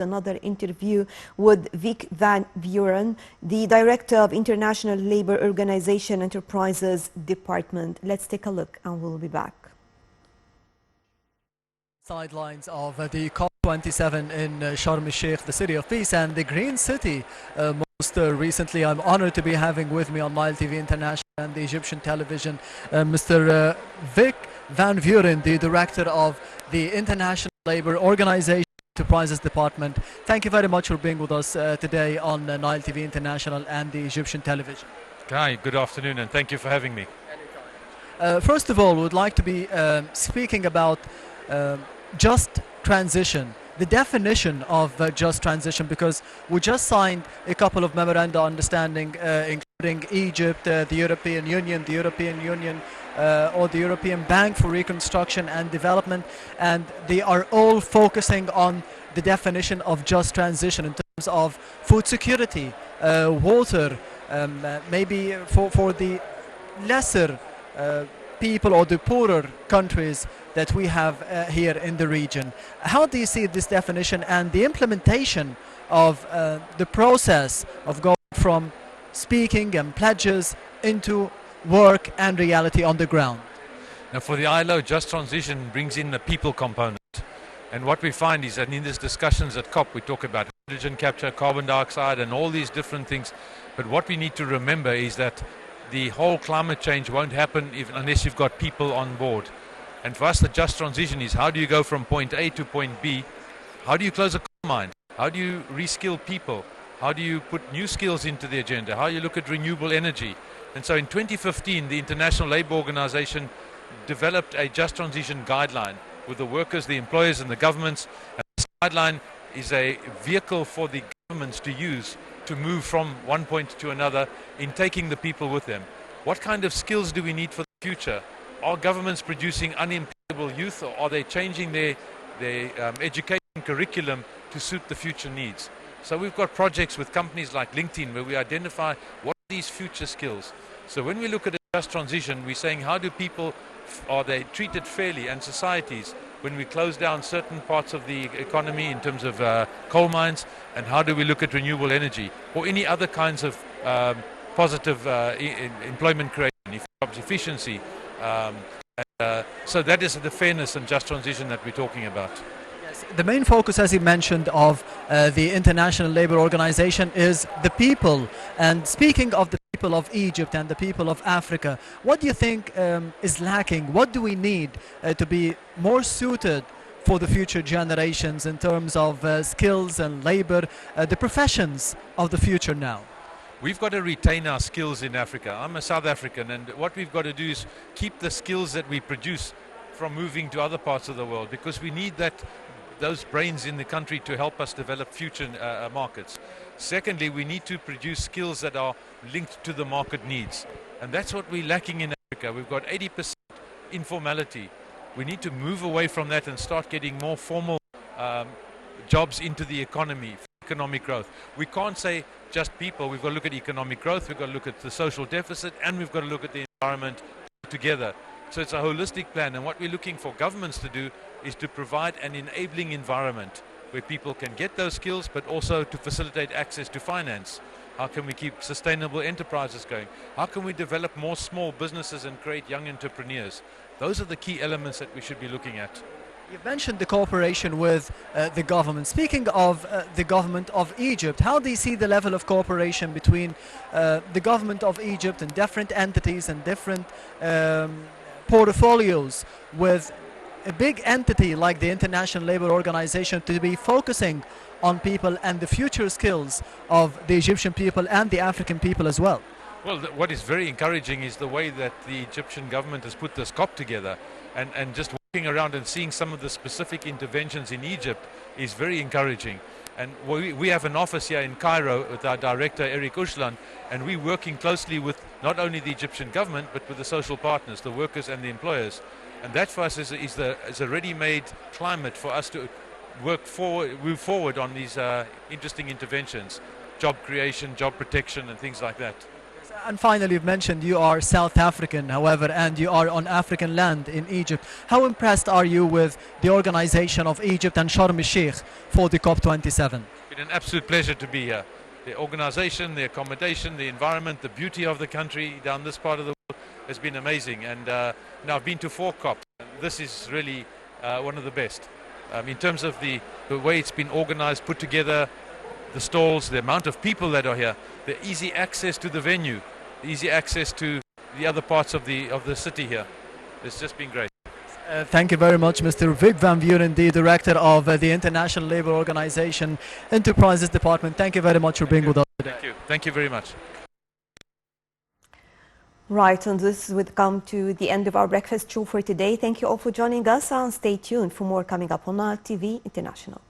Another interview with Van Vuren, the Director of International Labour Organization Enterprises Department. Let's take a look and we'll be back. Sidelines of the COP27 in Sharm el-Sheikh, the city of peace and the Green City. Most recently, I'm honored to be having with me on Nile TV International and the Egyptian television, Mr. Van Vuren, the Director of the International Labour Organization Enterprises Department. Thank you very much for being with us today on Nile TV International and the Egyptian television. Hi, good afternoon, and thank you for having me. First of all, we would like to be speaking about just transition, the definition of just transition, because we just signed a couple of memoranda of understanding, including Egypt, the European Union, or the European Bank for Reconstruction and Development, and they are all focusing on the definition of just transition in terms of food security, water, maybe for the lesser people or the poorer countries that we have here in the region. How do you see this definition and the implementation of the process of going from speaking and pledges into work and reality on the ground? Now, for the ILO, just transition brings in the people component. And what we find is that in these discussions at COP, we talk about hydrogen capture, carbon dioxide, and all these different things. But what we need to remember is that the whole climate change won't happen unless you've got people on board. And for us, the just transition is how do you go from point A to point B? How do you close a coal mine? How do you reskill people? How do you put new skills into the agenda? How do you look at renewable energy? And so in 2015, the International Labour Organization developed a just transition guideline with the workers, the employers, and the governments. And this guideline is a vehicle for the governments to use to move from one point to another in taking the people with them. What kind of skills do we need for the future? Are governments producing unemployable youth, or are they changing their education curriculum to suit the future needs? So we've got projects with companies like LinkedIn where we identify what are these future skills. So when we look at a just transition, we're saying how do people, are they treated fairly, and societies, when we close down certain parts of the economy in terms of coal mines, and how do we look at renewable energy or any other kinds of positive employment creation, jobs efficiency. So that is the fairness and just transition that we're talking about. Yes, the main focus, as you mentioned, of the International Labour Organization is the people. And speaking of the people of Egypt and the people of Africa, what do you think is lacking? What do we need to be more suited for the future generations in terms of skills and labor, the professions of the future now? We've got to retain our skills in Africa. I'm a South African, and what we've got to do is keep the skills that we produce from moving to other parts of the world, because we need those brains in the country to help us develop future markets. Secondly, we need to produce skills that are linked to the market needs, and that's what we're lacking in Africa. We've got 80% informality. We need to move away from that and start getting more formal jobs into the economy, economic growth. We can't say just people. We've got to look at economic growth, we've got to look at the social deficit, and we've got to look at the environment together. So it's a holistic plan, and what we're looking for governments to do is to provide an enabling environment where people can get those skills, but also to facilitate access to finance. How can we keep sustainable enterprises going? How can we develop more small businesses and create young entrepreneurs? Those are the key elements that we should be looking at. You've mentioned the cooperation with the government. Speaking of the government of Egypt, how do you see the level of cooperation between the government of Egypt and different entities and different portfolios with a big entity like the International Labour Organization to be focusing on people and the future skills of the Egyptian people and the African people as well? Well, what is very encouraging is the way that the Egyptian government has put this COP together, and just walking around and seeing some of the specific interventions in Egypt is very encouraging. And we have an office here in Cairo with our director Eric Ushlan, and we're working closely with not only the Egyptian government but with the social partners, the workers and the employers. And that for us is a ready-made climate for us to move forward on these interesting interventions, job creation, job protection, and things like that. And finally, you've mentioned you are South African, however, and you are on African land in Egypt. How impressed are you with the organization of Egypt and Sharm el-Sheikh for the COP27? It's been an absolute pleasure to be here. The organization, the accommodation, the environment, the beauty of the country down this part of the world has been amazing. And now I've been to 4 COPs. This is really one of the best. In terms of the way it's been organized, put together, the stalls, the amount of people that are here, the easy access to the venue, the easy access to the other parts of the city here. It's just been great. Thank you very much, Mr. Vic van Vuren, the Director of the International Labour Organization Enterprises Department. Thank you very much for being with us today. Thank you. Thank you very much. Right, and this would come to the end of our breakfast show for today. Thank you all for joining us, and stay tuned for more coming up on our TV International.